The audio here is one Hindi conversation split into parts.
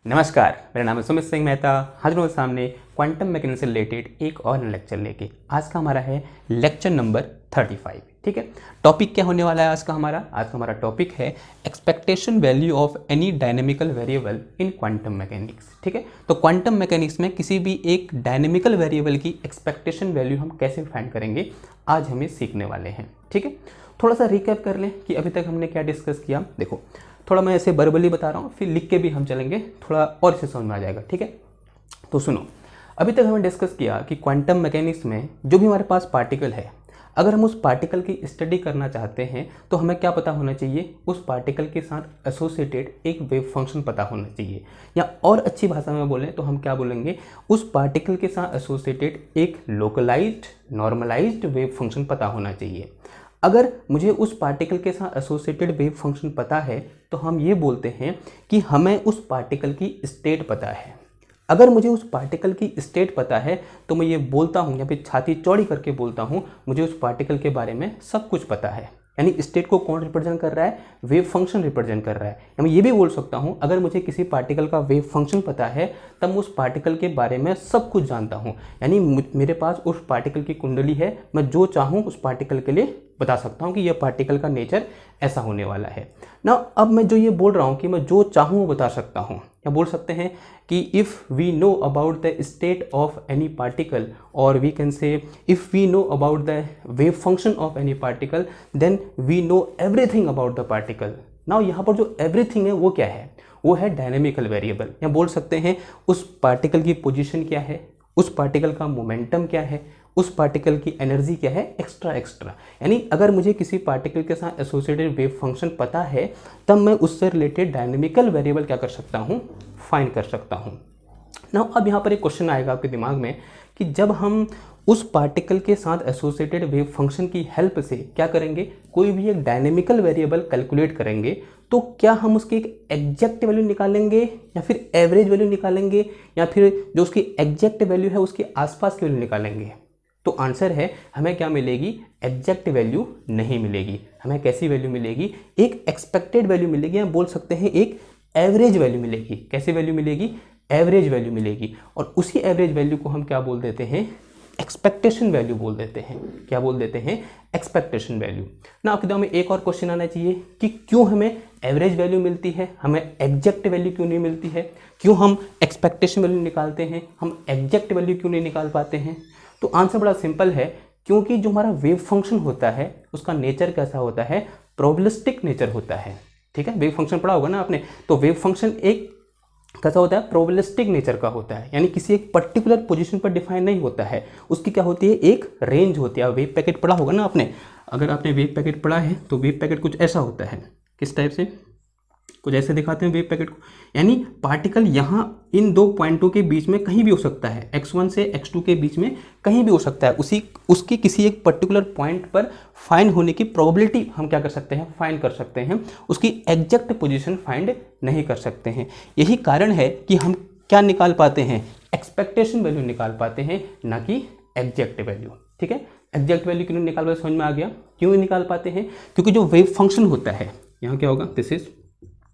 नमस्कार, मेरा नाम है सुमित सिंह मेहता। हाजिर हूँ सामने क्वांटम मैकेनिक्स से रिलेटेड एक और लेक्चर लेके। आज का हमारा है लेक्चर नंबर 35। ठीक है, टॉपिक क्या होने वाला है आज का हमारा टॉपिक है expectation value of any dynamical variable in quantum mechanics. ठीक है, तो क्वांटम मैकेनिक्स में किसी भी एक डायनेमिकल वेरिएबल की एक्सपेक्टेशन वैल्यू हम कैसे फाइंड करेंगे, आज हमें सीखने वाले हैं। ठीक है, थोड़ा सा रिकैप कर लें कि अभी तक हमने क्या डिस्कस किया। देखो, थोड़ा मैं ऐसे वर्बली बता रहा हूँ, फिर लिख के भी हम चलेंगे, थोड़ा और इसे समझ में आ जाएगा। ठीक है, तो सुनो, अभी तक हमने डिस्कस किया कि क्वांटम मैकेनिक्स में जो भी हमारे पास पार्टिकल है, अगर हम उस पार्टिकल की स्टडी करना चाहते हैं तो हमें क्या पता होना चाहिए, उस पार्टिकल के साथ एसोसिएटेड एक वेव फंक्शन पता होना चाहिए। या और अच्छी भाषा में बोलें तो हम क्या बोलेंगे, उस पार्टिकल के साथ एसोसिएटेड एक लोकलाइज्ड नॉर्मलाइज्ड वेव फंक्शन पता होना चाहिए। अगर मुझे उस पार्टिकल के साथ एसोसिएटेड वेव फंक्शन पता है तो हम ये बोलते हैं कि हमें उस पार्टिकल की स्टेट पता है। अगर मुझे उस पार्टिकल की स्टेट पता है तो मैं ये बोलता हूँ, या फिर छाती चौड़ी करके बोलता हूँ, मुझे उस पार्टिकल के बारे में सब कुछ पता है। यानी स्टेट को कौन रिप्रेजेंट कर रहा है, वेव फंक्शन रिप्रेजेंट कर रहा है। या मैं ये भी बोल सकता हूँ, अगर मुझे किसी पार्टिकल का वेव फंक्शन पता है तब मैं उस पार्टिकल के बारे में सब कुछ जानता हूँ। यानी मेरे पास उस पार्टिकल की कुंडली है, मैं जो चाहूँ उस पार्टिकल के लिए बता सकता हूँ कि यह पार्टिकल का नेचर ऐसा होने वाला है ना। अब मैं जो ये बोल रहा हूँ कि मैं जो चाहूँ वो बता सकता हूँ, या बोल सकते हैं कि if we know about the state of any particle, और we can say if we know about the wave function of any particle, then we know everything about the particle. Now यहाँ पर जो एवरीथिंग है वो क्या है, वो है डायनेमिकल वेरिएबल। या बोल सकते हैं उस पार्टिकल की पोजीशन क्या है, उस पार्टिकल का मोमेंटम क्या है, उस पार्टिकल की एनर्जी क्या है, एक्स्ट्रा। यानी अगर मुझे किसी पार्टिकल के साथ एसोसिएटेड वेव फंक्शन पता है तब मैं उससे रिलेटेड डायनेमिकल वेरिएबल क्या कर सकता हूँ, फाइंड कर सकता हूँ ना। अब यहाँ पर एक क्वेश्चन आएगा आपके दिमाग में कि जब हम उस पार्टिकल के साथ एसोसिएटेड वेव फंक्शन की हेल्प से क्या करेंगे, कोई भी एक डायनेमिकल वेरिएबल कैलकुलेट करेंगे, तो क्या हम उसकी एक एग्जैक्ट वैल्यू निकालेंगे या फिर एवरेज वैल्यू निकालेंगे, या फिर जो उसकी एग्जैक्ट वैल्यू है उसके आसपास की वैल्यू निकालेंगे? तो आंसर है, हमें क्या मिलेगी, एग्जैक्ट वैल्यू नहीं मिलेगी। हमें कैसी वैल्यू मिलेगी, एक एक्सपेक्टेड वैल्यू मिलेगी, या बोल सकते हैं एक एवरेज वैल्यू मिलेगी। कैसी वैल्यू मिलेगी, एवरेज वैल्यू मिलेगी। और उसी एवरेज वैल्यू को हम क्या बोल देते हैं, एक्सपेक्टेशन वैल्यू बोल देते हैं। क्या बोल देते हैं, एक्सपेक्टेशन वैल्यू ना। आपके दिमाग में एक और क्वेश्चन आना चाहिए कि क्यों हमें एवरेज वैल्यू मिलती है, हमें एग्जैक्ट वैल्यू क्यों नहीं मिलती है, क्यों हम एक्सपेक्टेशन वैल्यू निकालते हैं, हम एग्जैक्ट वैल्यू क्यों नहीं निकाल पाते हैं? तो आंसर बड़ा सिंपल है, क्योंकि जो हमारा वेव फंक्शन होता है उसका नेचर कैसा होता है, प्रोबेबिलिस्टिक नेचर होता है। ठीक है, वेव फंक्शन पढ़ा होगा ना आपने, तो वेव फंक्शन एक कैसा होता है, प्रोबेबिलिस्टिक नेचर का होता है। यानी किसी एक पर्टिकुलर पोजीशन पर डिफाइन नहीं होता है, उसकी क्या होती है, एक रेंज होती है। वेव पैकेट पढ़ा होगा ना आपने, अगर आपने वेव पैकेट पढ़ा है तो वेव पैकेट कुछ ऐसा होता है, किस टाइप से, कुछ ऐसे दिखाते हैं वेव पैकेट को। यानी पार्टिकल यहाँ इन दो पॉइंटों के बीच में कहीं भी हो सकता है, x1 से x2 के बीच में कहीं भी हो सकता है। उसकी किसी एक पर्टिकुलर पॉइंट पर फाइंड होने की प्रोबेबिलिटी हम क्या कर सकते हैं, फाइंड कर सकते हैं। उसकी एग्जैक्ट पोजीशन फाइंड नहीं कर सकते हैं। यही कारण है कि हम क्या निकाल पाते हैं, एक्सपेक्टेशन वैल्यू निकाल पाते हैं, ना कि एग्जैक्ट वैल्यू। ठीक है, एग्जैक्ट वैल्यू क्यों निकाल पाते, समझ में आ गया क्यों निकाल पाते हैं? क्योंकि जो वेव फंक्शन होता है, यहाँ क्या होगा, दिस इज,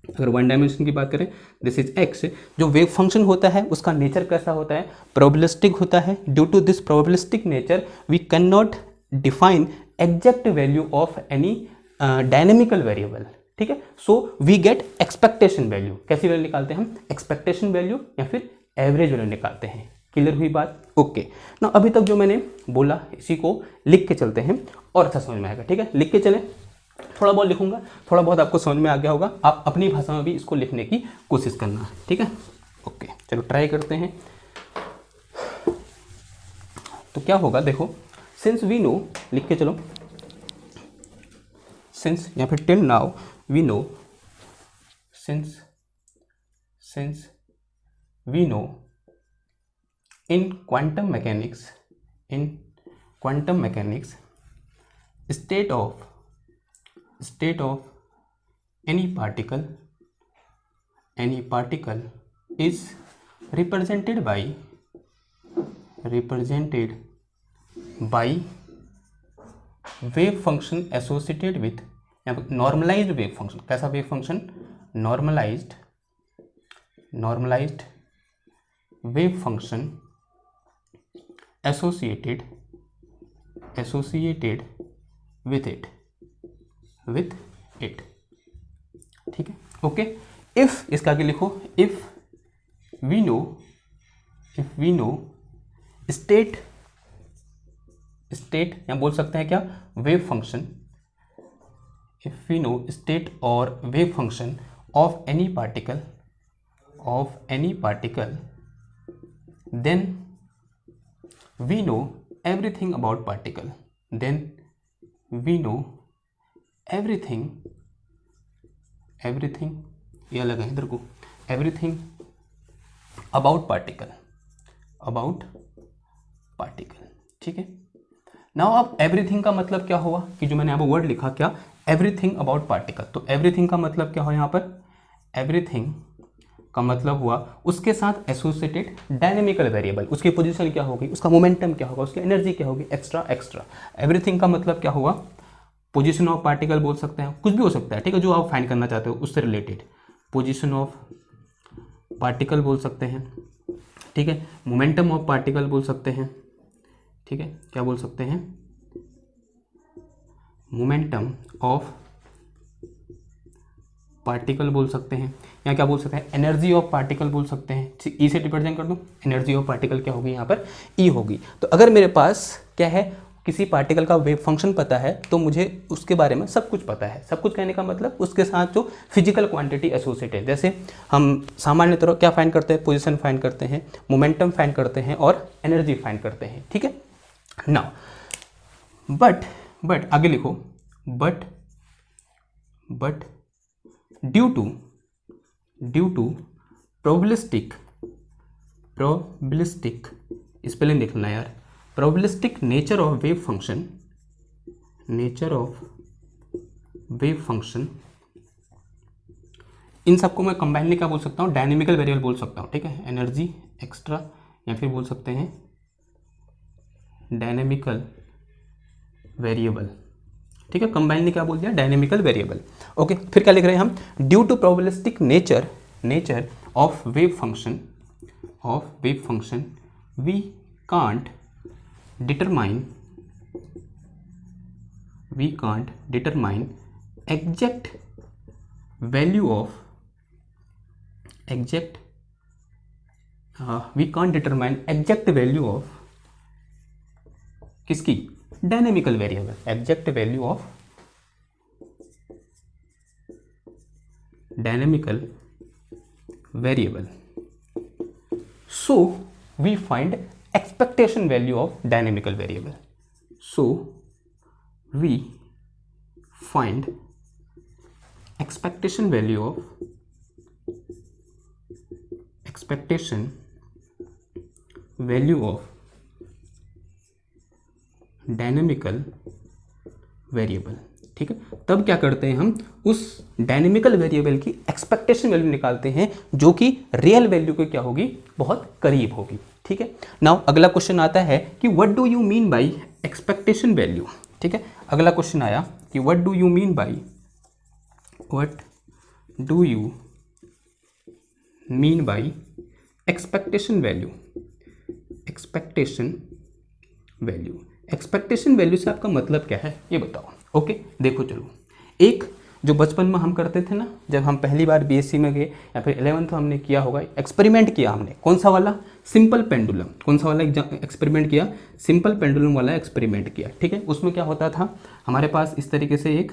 अगर वन डायमेंशन की बात करें, दिस इज एक्स। जो वेव फंक्शन होता है उसका नेचर कैसा होता है, प्रोबेबिलिस्टिक होता है। Due to this probabilistic nature we can not define exact value of any dynamical variable. ठीक है, so we get expectation value. कैसी वैल्यू निकालते हैं हम, एक्सपेक्टेशन वैल्यू या फिर एवरेज वैल्यू निकालते हैं। क्लियर हुई बात? ओके ना। अभी तक जो मैंने बोला इसी को लिख के चलते हैं और अच्छा समझ में आएगा। ठीक है, लिख के चलें, थोड़ा बहुत लिखूंगा, थोड़ा बहुत आपको समझ में आ गया होगा। आप अपनी भाषा में भी इसको लिखने की कोशिश करना। ठीक है, ओके, चलो ट्राई करते हैं। तो क्या होगा, देखो, सिंस वी नो, लिख के चलो, सिंस या फिर till now we know, since we know in quantum mechanics state of any particle is represented by wave function associated with normalized wave function। कैसा wave function, normalized wave function associated with it, ठीक है। ओके, इफ इसका आगे लिखो, इफ वी नो स्टेट या बोल सकते हैं क्या, wave function, if we know state और wave function of any particle then we know everything about particle, then we know everything ये अलग है इधर को, everything about particle, ठीक है। नाउ अब एवरीथिंग का मतलब क्या हुआ कि जो मैंने यहाँ पर वर्ड लिखा क्या, एवरीथिंग अबाउट पार्टिकल, तो एवरीथिंग का मतलब क्या हुआ यहाँ पर, एवरीथिंग का मतलब हुआ उसके साथ एसोसिएटेड डायनेमिकल वेरिएबल, उसकी पोजीशन क्या होगी, उसका मोमेंटम क्या होगा, उसकी एनर्जी क्या होगी, एक्स्ट्रा। एवरीथिंग का मतलब क्या हुआ, पोजीशन ऑफ पार्टिकल बोल सकते हैं, कुछ भी हो सकता है, ठीक है, जो आप फाइंड करना चाहते हो उससे रिलेटेड, पोजीशन ऑफ पार्टिकल बोल सकते हैं, ठीक है, मोमेंटम ऑफ पार्टिकल बोल सकते हैं, ठीक है, क्या बोल सकते हैं, मोमेंटम ऑफ पार्टिकल बोल सकते हैं, या क्या बोल सकते हैं, एनर्जी ऑफ पार्टिकल बोल सकते हैं। ई से रिप्रेजेंट कर दूं, एनर्जी ऑफ पार्टिकल क्या होगी यहाँ पर, ई होगी। तो अगर मेरे पास क्या है, किसी पार्टिकल का वेव फंक्शन पता है तो मुझे उसके बारे में सब कुछ पता है। सब कुछ कहने का मतलब उसके साथ जो फिजिकल क्वांटिटी एसोसिएटेड है, जैसे हम सामान्य तरह क्या फाइंड करते हैं, पोजीशन फाइंड करते हैं, मोमेंटम फाइंड करते हैं और एनर्जी फाइंड करते हैं, ठीक है। नाउ बट आगे लिखो, but due to probabilistic spelling देखना यार, probabilistic nature of wave function, इन सबको मैं कंबाइनली क्या बोल सकता हूँ, डायनेमिकल वेरिएबल बोल सकता हूँ, ठीक है, एनर्जी एक्स्ट्रा, या फिर बोल सकते हैं डायनेमिकल वेरिएबल, ठीक है, कंबाइनली क्या बोल दिया, डायनेमिकल वेरिएबल। ओके, फिर क्या लिख रहे हैं हम, due to probabilistic nature of wave function we can't determine exact value of किसकी, dynamical variable, exact value of dynamical variable, so we find expectation value of dynamical variable, so we find expectation value of dynamical variable, ठीक है। तब क्या करते हैं हम, उस डायनेमिकल वेरिएबल की एक्सपेक्टेशन वैल्यू निकालते हैं जो कि रियल वैल्यू के क्या होगी, बहुत करीब होगी, ठीक है। नाउ अगला क्वेश्चन आता है कि what do you mean by expectation value, ठीक है। अगला क्वेश्चन आया कि what do you mean by expectation value से आपका मतलब क्या है ये बताओ। ओके, देखो चलो, एक जो बचपन में हम करते थे ना, जब हम पहली बार बीएससी में गए या फिर 11th हमने किया होगा, एक्सपेरिमेंट किया हमने, कौन सा वाला, सिंपल पेंडुलम, कौन सा वाला एक्सपेरिमेंट किया, सिंपल पेंडुलम वाला एक्सपेरिमेंट किया, ठीक है। उसमें क्या होता था, हमारे पास इस तरीके से एक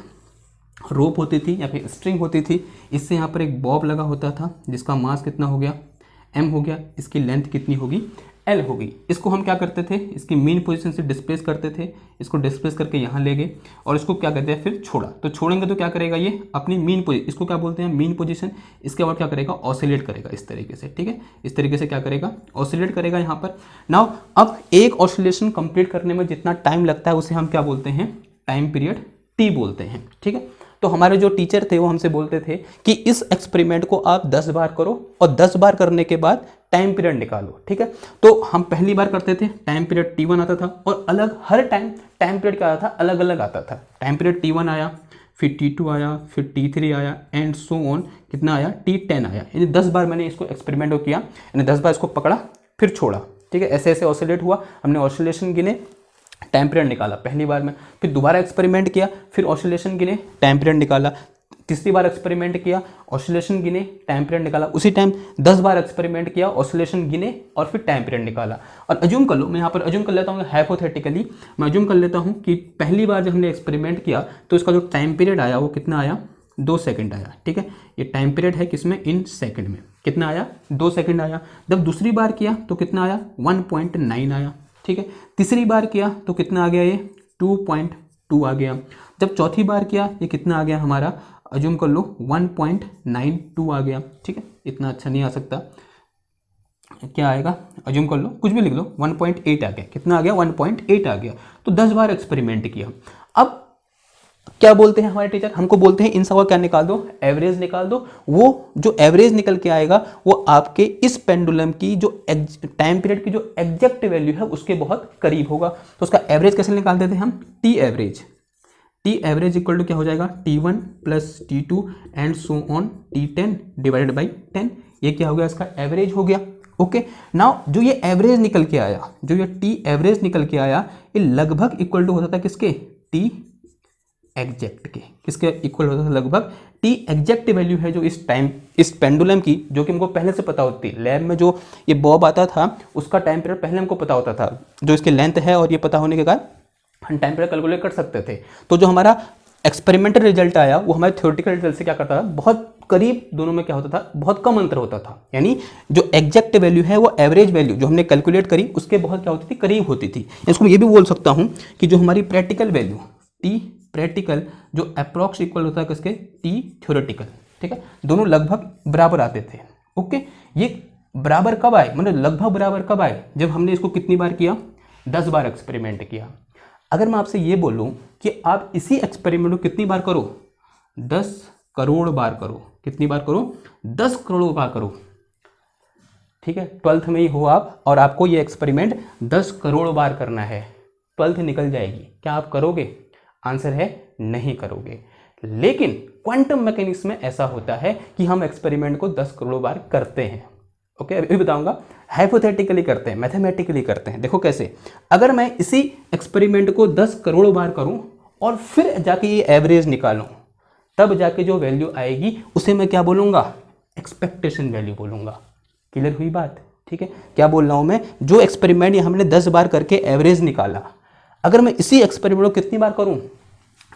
रोप होती थी या फिर स्ट्रिंग होती थी, इससे यहाँ पर एक बॉब लगा होता था जिसका मास कितना हो गया, m हो गया, इसकी लेंथ कितनी होगी, L होगी। इसको हम क्या करते थे, इसकी मीन पोजीशन से डिस्प्लेस करते थे, इसको डिस्प्लेस करके यहाँ ले गए और इसको क्या कहते हैं, फिर छोड़ा, तो छोड़ेंगे तो क्या करेगा ये अपनी मीन पोजीशन, इसको क्या बोलते हैं, मीन पोजीशन, इसके बाद क्या करेगा, ऑसिलेट करेगा इस तरीके से, ठीक है, इस तरीके से क्या करेगा, ऑसिलेट करेगा यहाँ पर। नाउ अब एक ऑसिलेशन कंप्लीट करने में जितना टाइम लगता है उसे हम क्या बोलते हैं, टाइम पीरियड T बोलते हैं, ठीक है। तो हमारे जो टीचर थे वो हमसे बोलते थे कि इस एक्सपेरिमेंट को आप 10 बार करो और 10 बार करने के बाद टाइम पीरियड निकालो, ठीक है। तो हम पहली बार करते थे, टाइम पीरियड T1 आता था और अलग हर टाइम पीरियड क्या आता था, अलग अलग आता था। टाइम पीरियड T1 आया, फिर T2 आया, फिर T3 आया एंड सो ऑन, कितना आया, T10 आया। यानी 10 बार मैंने इसको एक्सपेरिमेंट किया, यानी 10 बार इसको पकड़ा फिर छोड़ा, ठीक है। ऐसे ऐसे ऑसिलेट हुआ, हमने ऑसिलेशन गिने, टाइम पीरियड निकाला पहली बार में, फिर दोबारा एक्सपेरिमेंट किया, फिर ऑसिलेशन गिने, टाइम पीरियड निकाला, तीसरी बार एक्सपेरिमेंट किया, ऑसिलेशन गिने, टाइम पीरियड निकाला, उसी टाइम 10 बार एक्सपेरिमेंट किया, ऑसिलेशन गिने और फिर टाइम पीरियड निकाला। और अज्यूम कर लो, मैं यहाँ पर अज्यूम कर लेता हूँ हाइपोथेटिकली, मैं अज्यूम कर लेता हूँ कि पहली बार जब हमने एक्सपेरिमेंट किया तो इसका जो टाइम पीरियड आया वो कितना आया, 2 सेकंड आया, ठीक है। ये टाइम पीरियड है किसमें, इन सेकंड में, कितना आया, 2 सेकंड आया। जब दूसरी बार किया तो कितना आया, 1.9 आया, ठीक है। तीसरी बार किया तो कितना आ गया, ये 2.2 आ गया। जब चौथी बार किया ये कितना आ गया हमारा, अज्यूम कर लो 1.92 आ गया, ठीक है। इतना अच्छा नहीं आ सकता, क्या आएगा, अज्यूम कर लो, कुछ भी लिख लो, 1.8 आ गया, कितना आ गया, 1.8 आ गया। तो 10 बार एक्सपेरिमेंट किया। अब क्या बोलते हैं हमारे टीचर, हमको बोलते हैं इन सब का क्या निकाल दो, एवरेज निकाल दो। वो जो एवरेज निकल के आएगा वो आपके इस पेंडुलम की जो टाइम पीरियड की जो एग्जैक्ट वैल्यू है उसके बहुत करीब होगा। तो उसका एवरेज कैसे निकाल देते हैं हम, टी एवरेज इक्वल टू क्या हो जाएगा, T1 plus T2 and so on T10 divided by 10। ये क्या हो गया, इसका एवरेज हो गया। ओके, नाउ जो ये एवरेज निकल के आया, जो ये टी एवरेज निकल के आया, ये लगभग इक्वल टू होता था किसके, टी एग्जैक्ट के, किसके इक्वल होता था, लगभग टी एग्जैक्ट वैल्यू है जो इस टाइम, इस पेंडुलम की, जो कि हमको पहले से पता होती है। लैब में जो ये बॉब आता था उसका टाइम पीरियड पहले हमको पता होता था, जो इसकी लेंथ है, और ये पता होने के बाद हम टाइम पीरियड कैलकुलेट कर सकते थे। तो जो हमारा एक्सपेरिमेंटल रिजल्ट आया वो हमारे थ्योरेटिकल रिजल्ट से क्या करता था, बहुत करीब, दोनों में क्या होता था, बहुत कम अंतर होता था। यानी जो एग्जैक्ट वैल्यू है वो एवरेज वैल्यू जो हमने कैलकुलेट करी उसके बहुत क्या होती थी, करीब होती थी। इसको मैं ये भी बोल सकता हूँ कि जो हमारी प्रैक्टिकल वैल्यू टी प्रैक्टिकल जो अप्रॉक्स इक्वल होता है किसके, टी थ्योरेटिकल, ठीक है। दोनों लगभग बराबर आते थे। ओके, ये बराबर कब आए, मतलब लगभग बराबर कब आए, जब हमने इसको कितनी बार किया, 10 बार एक्सपेरिमेंट किया। अगर मैं आपसे ये बोलूं कि आप इसी एक्सपेरिमेंट को कितनी बार करो, 10 करोड़ बार करो, कितनी बार करो, 10 करोड़ बार करो, ठीक है। 12th में ही हो आप और आपको ये एक्सपेरिमेंट 10 करोड़ बार करना है, 12th निकल जाएगी, क्या आप करोगे, आंसर है नहीं करोगे। लेकिन क्वांटम मैकेनिक्स में ऐसा होता है कि हम एक्सपेरिमेंट को 10 करोड़ बार करते हैं। ओके, अभी बताऊंगा, हाइपोथेटिकली करते हैं, मैथमेटिकली करते हैं। देखो कैसे, अगर मैं इसी एक्सपेरिमेंट को 10 करोड़ बार करूं और फिर जाके ये एवरेज निकालूं, तब जाके जो वैल्यू आएगी उसे मैं क्या बोलूंगा, एक्सपेक्टेशन वैल्यू बोलूंगा। क्लियर हुई बात, ठीक है। क्या बोल रहा हूं मैं, जो एक्सपेरिमेंट हमने 10 बार करके एवरेज निकाला, अगर मैं इसी एक्सपेरिमेंट को कितनी बार करूं,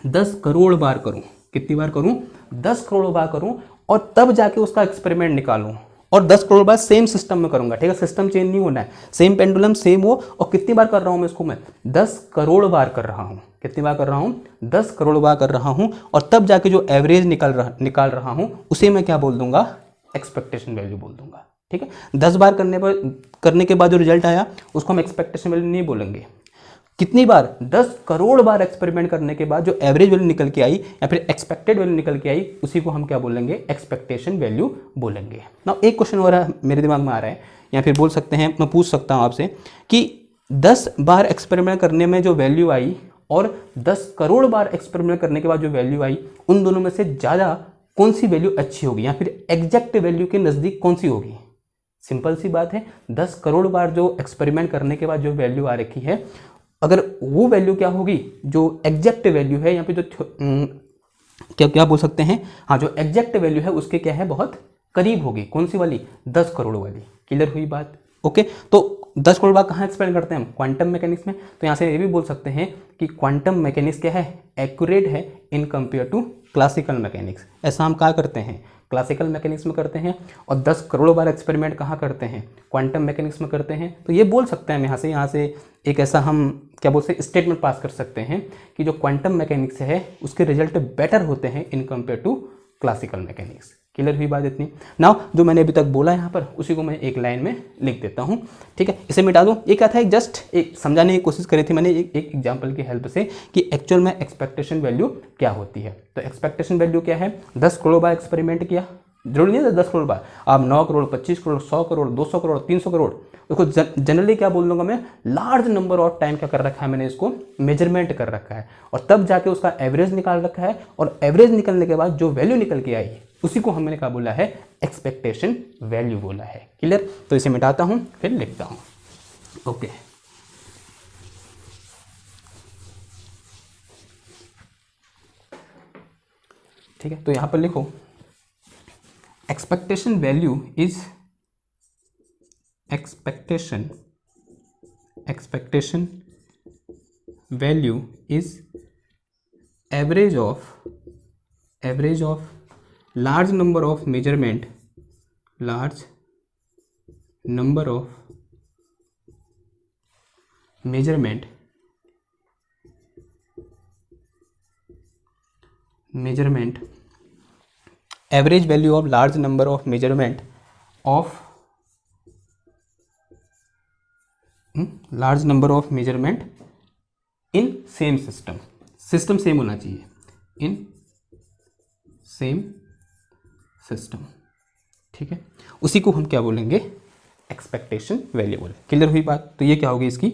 10 करोड़ बार करूं, कितनी बार करूं, 10 करोड़ बार करूं, और तब जाके उसका एक्सपेरिमेंट निकालूं, और 10 करोड़ बार सेम सिस्टम में करूंगा, ठीक है। सिस्टम चेंज नहीं होना है, सेम पेंडुलम सेम हो। और कितनी बार कर रहा हूं मैं इसको, मैं 10 करोड़ बार कर रहा हूं, कितनी बार कर रहा हूं, 10 करोड़ बार कर रहा हूं, और तब जाके जो एवरेज निकाल रहा हूं उसे मैं क्या बोल दूंगा, एक्सपेक्टेशन वैल्यू बोल दूंगा, ठीक है। 10 बार करने के बाद जो रिजल्ट आया उसको हम एक्सपेक्टेशन वैल्यू नहीं बोलेंगे। कितनी बार, 10 करोड़ बार एक्सपेरिमेंट करने के बाद जो एवरेज वैल्यू निकल के आई या फिर एक्सपेक्टेड वैल्यू निकल के आई, उसी को हम क्या बोलेंगे, एक्सपेक्टेशन वैल्यू बोलेंगे। ना एक क्वेश्चन हो रहा है मेरे दिमाग में आ रहा है, या फिर बोल सकते हैं, मैं पूछ सकता हूं आपसे कि 10 बार एक्सपेरिमेंट करने में जो वैल्यू आई और 10 करोड़ बार एक्सपेरिमेंट करने के बाद जो वैल्यू आई, उन दोनों में से ज़्यादा कौन सी वैल्यू अच्छी होगी, या फिर एग्जैक्ट वैल्यू के नज़दीक कौन सी होगी। सिंपल सी बात है, 10 करोड़ बार जो एक्सपेरिमेंट करने के बाद जो वैल्यू आ रखी है, अगर वो वैल्यू क्या होगी, जो एग्जैक्ट वैल्यू है, या फिर जो क्या बोल सकते हैं, हाँ, जो एग्जैक्ट वैल्यू है उसके क्या है, बहुत करीब होगी। कौन सी वाली, 10 करोड़ वाली। क्लियर हुई बात, ओके। तो 10 करोड़ बार कहाँ एक्सपेरिमेंट करते हैं हम, क्वांटम मैकेनिक्स में। तो यहाँ से ये भी बोल सकते हैं कि क्वांटम मैकेनिक्स क्या है, एक्यूरेट है in compare to classical mechanics. ऐसा हम कहाँ करते हैं, क्लासिकल मैकेनिक्स में करते हैं। और 10 करोड़ बार एक्सपेरिमेंट कहाँ करते हैं, क्वांटम मैकेनिक्स में करते हैं। तो ये बोल सकते हैं हम यहाँ से एक ऐसा हम क्या बोलते हैं, स्टेटमेंट पास कर सकते हैं कि जो क्वांटम मैकेनिक्स है उसके रिजल्ट बेटर होते हैं in compare to classical mechanics. Clear हुई बात इतनी। नाउ जो मैंने अभी तक बोला यहाँ पर, उसी को मैं एक लाइन में लिख देता हूँ, ठीक है। इसे मिटा दूँ। ये क्या था, जस्ट एक समझाने की कोशिश करी थी मैंने एक एग्जाम्पल की हेल्प से कि एक्चुअल में एक्सपेक्टेशन वैल्यू क्या होती है। तो एक्सपेक्टेशन वैल्यू क्या है, 10 करोड़ बार एक्सपेरिमेंट किया, जरूरी नहीं है 10 करोड़ बार, आप 9 करोड़, 25 करोड़, 100 करोड़, 200 करोड़, 300 करोड़, उसको जनरली क्या बोल दूंगा मैं, लार्ज नंबर ऑफ टाइम क्या कर रखा है मैंने, इसको मेजरमेंट कर रखा है और तब जाके उसका एवरेज निकाल रखा है, और एवरेज निकलने के बाद जो वैल्यू निकल के आई है उसी को हमने क्या बोला है, एक्सपेक्टेशन वैल्यू बोला है। क्लियर? तो इसे मिटाता हूं फिर लिखता हूं। ओके, ठीक है, तो यहां पर लिखो expectation value is expectation value is average of large number of measurement average value of large number of measurement of large number of measurement in same system same होना चाहिए, in same सिस्टम। ठीक है, उसी को हम क्या बोलेंगे, एक्सपेक्टेशन वैल्यू बोले। क्लियर हुई बात? तो ये क्या होगी, इसकी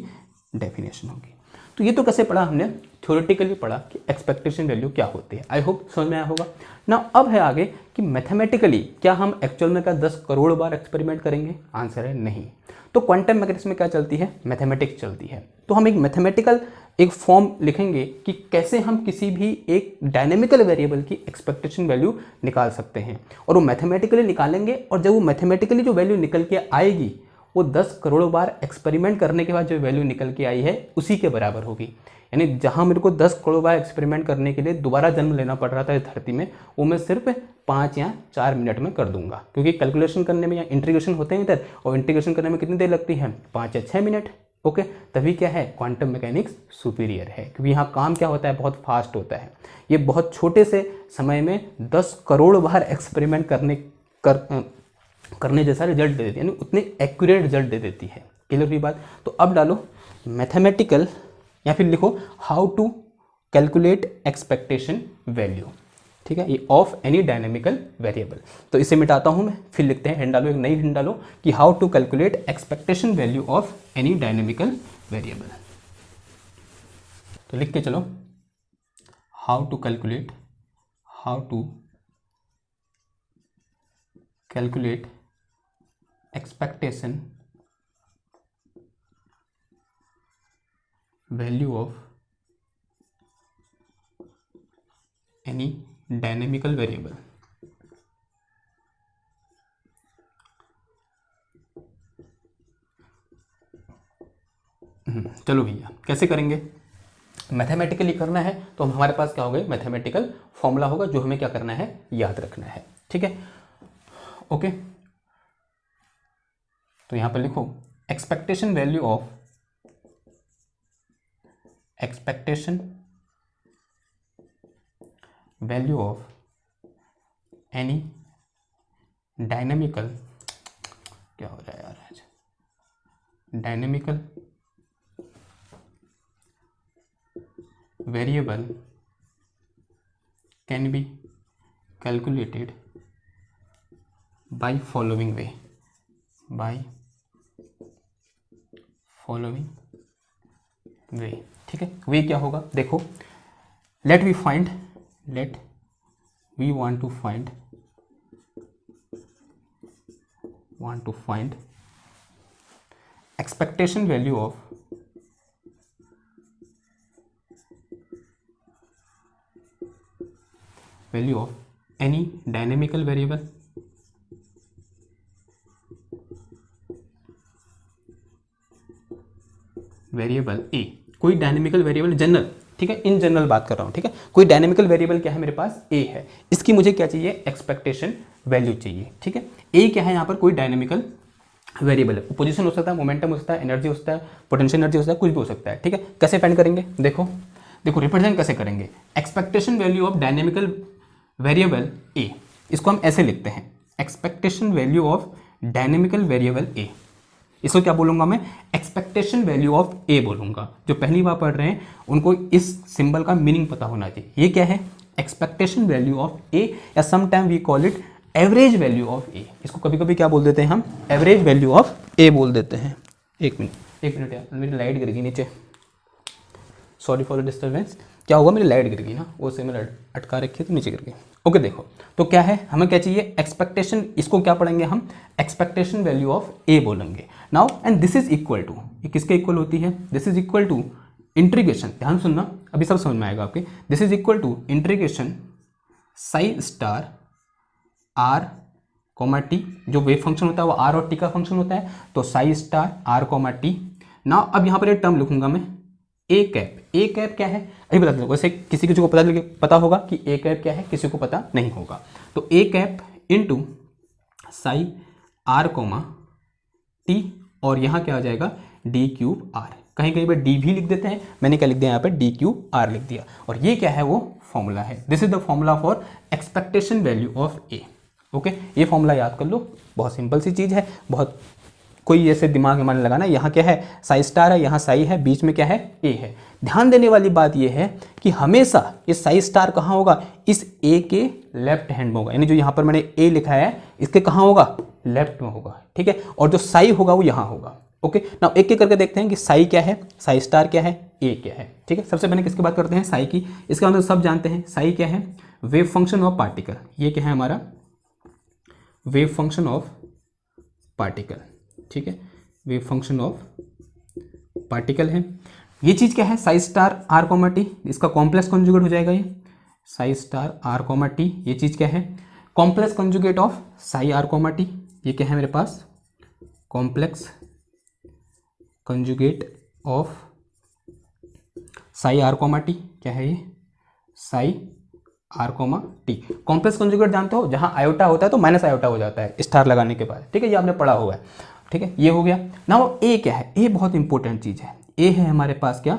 डेफिनेशन होगी। तो ये तो कैसे पढ़ा हमने, थ्योरेटिकली पढ़ा कि एक्सपेक्टेशन वैल्यू क्या होती है। आई होप समझ में आया होगा ना। अब है आगे कि मैथमेटिकली क्या हम एक्चुअल में क्या 10 करोड़ बार एक्सपेरिमेंट करेंगे? आंसर है नहीं। तो क्वांटम मैकेनिक्स में क्या चलती है, मैथमेटिक्स चलती है। तो हम एक मैथमेटिकल एक फॉर्म लिखेंगे कि कैसे हम किसी भी एक डायनेमिकल वेरिएबल की एक्सपेक्टेशन वैल्यू निकाल सकते हैं, और वो मैथमेटिकली निकालेंगे, और जब वो मैथमेटिकली जो वैल्यू निकल के आएगी वो 10 करोड़ बार एक्सपेरिमेंट करने के बाद जो वैल्यू निकल के आई है उसी के बराबर होगी। यानी जहां मेरे को 10 करोड़ बार एक्सपेरिमेंट करने के लिए दोबारा जन्म लेना पड़ रहा था इस धरती में, वो मैं सिर्फ 5 या 4 मिनट में कर दूंगा, क्योंकि कैलकुलेशन करने में या इंटीग्रेशन होते हैं इधर, और इंटीग्रेशन करने में कितनी देर लगती है, 5 या 6 मिनट। ओके, तभी क्या है, क्वांटम मैकेनिक्स सुपीरियर है, क्योंकि यहाँ काम क्या होता है, बहुत फास्ट होता है। ये बहुत छोटे से समय में 10 करोड़ बार एक्सपेरिमेंट करने जैसा रिजल्ट दे देती है, यानी उतने एक्यूरेट रिजल्ट दे देती है। क्लियर हुई बात? तो अब डालो मैथमेटिकल, या फिर लिखो how to calculate expectation value. ठीक है, ये ऑफ एनी डायनेमिकल वेरिएबल। तो इसे मिटाता हूं मैं, फिर लिखते हैं, हेड डालो, एक नई हेड डालो कि how to calculate expectation value of any dynamical variable. तो लिख के चलो, how to calculate expectation value of any dynamical variable. चलो भैया, कैसे करेंगे? मैथमेटिकली करना है तो हमारे पास क्या होगा, मैथमेटिकल फॉर्मूला होगा जो हमें क्या करना है, याद रखना है। ठीक है, ओके। तो यहां पर लिखो expectation value of any dynamical, क्या हो रहा है यार आज, dynamical variable can be calculated by following way. ठीक है, वे क्या होगा, देखो, let we want to find expectation value of any dynamical variable A. कोई डायनेमिकल वेरिएबल जनरल, ठीक है, इन जनरल बात कर रहा हूं। ठीक है, कोई डायनेमिकल वेरिएबल क्या है मेरे पास, ए है, इसकी मुझे क्या चाहिए, एक्सपेक्टेशन वैल्यू चाहिए। ठीक है, ए क्या है यहाँ पर, कोई डायनेमिकल वेरिएबल है, पोजीशन हो सकता है, मोमेंटम हो सकता है, एनर्जी हो सकता है, पोटेंशियल एनर्जी हो सकता है, कुछ भी हो सकता है। ठीक है, कैसे फाइंड करेंगे, देखो रिप्रेजेंट कैसे करेंगे, expectation value of dynamical variable A, इसको हम ऐसे लिखते हैं, expectation value of dynamical variable A. इसको क्या बोलूंगा मैं, एक्सपेक्टेशन वैल्यू ऑफ ए बोलूंगा। जो पहली बार पढ़ रहे हैं उनको इस सिंबल का मीनिंग पता होना चाहिए। ये क्या है, एक्सपेक्टेशन वैल्यू ऑफ ए, या some time we call it average value of A, इसको कभी कभी क्या बोल देते हैं हम, एवरेज वैल्यू ऑफ ए बोल देते हैं। एक मिनट यार, मेरी लाइट गिर गई नीचे, सॉरी फॉर द डिस्टर्बेंस। क्या हुआ, मेरी लाइट गिर गई ना, वो से मैंने अटका रखी तो नीचे गिर गई। ओके देखो, तो क्या है, हमें क्या चाहिए, एक्सपेक्टेशन, इसको क्या पढ़ेंगे हम, एक्सपेक्टेशन वैल्यू ऑफ ए बोलेंगे। Now and this is equal to, ये किसके इक्वल होती है, this is equal to integration, ध्यान सुनना अभी सब समझ में आएगा आपके, this is equal to integration psi star are comma t, जो वेव फंक्शन होता है वो आर और टी का फंक्शन होता है, तो psi star are comma t. Now अब यहाँ पर एक टर्म लिखूंगा मैं, ए कैप। ए कैप क्या है अभी बता दो, वैसे किसी किसी को पता होगा कि ए कैप क्या है, किसी को पता नहीं होगा। तो A cap into psi R comma T, और यहाँ क्या आ जाएगा, डी क्यूब आर, कहीं कहीं पर डी भी लिख देते हैं, मैंने क्या लिख दिया यहाँ पे, डी क्यूब आर लिख दिया। और ये क्या है, वो फॉर्मूला है, this is the formula for expectation value of A. Okay, ये फॉर्मूला याद कर लो, बहुत सिंपल सी चीज़ है, बहुत कोई ऐसे दिमाग में मन लगाना। यहाँ क्या है, साई स्टार है, यहाँ साई है, बीच में क्या है, ए है। ध्यान देने वाली बात यह है कि हमेशा ये साई स्टार कहाँ होगा, इस ए के लेफ्ट हैंड में होगा, यानी जो यहाँ पर मैंने ए लिखा है इसके कहाँ होगा, लेफ्ट में होगा, ठीक है। और जो साई होगा वो यहाँ होगा। ओके, ना एक एक करके देखते हैं कि साई क्या है, साई स्टार क्या है, ए क्या है, ठीक है। सबसे पहले किसकी बात करते हैं, साई की। इसका मतलब सब जानते हैं, साई क्या है, वेव फंक्शन ऑफ पार्टिकल। ये क्या है हमारा, वेव फंक्शन ऑफ पार्टिकल, ठीक है, वेव फंक्शन ऑफ पार्टिकल है। ये चीज़ क्या है, psi star are comma T, इसका कॉम्प्लेक्स कॉन्जुगेट हो जाएगा ये, psi star are comma T. ये चीज़ क्या है, complex conjugate of psi R comma T. ये क्या है मेरे पास, complex conjugate of psi R comma T. क्या है ये, psi R comma T. Complex conjugate जानते हो, जहां आयोटा होता है तो माइनस आयोटा हो जाता है स्टार लगाने के बाद, ठीक है, ये आपने पढ़ा हुआ है, ठीक है। ये हो गया। नाउ ए क्या है, ए बहुत इंपॉर्टेंट चीज है। ए है हमारे पास क्या,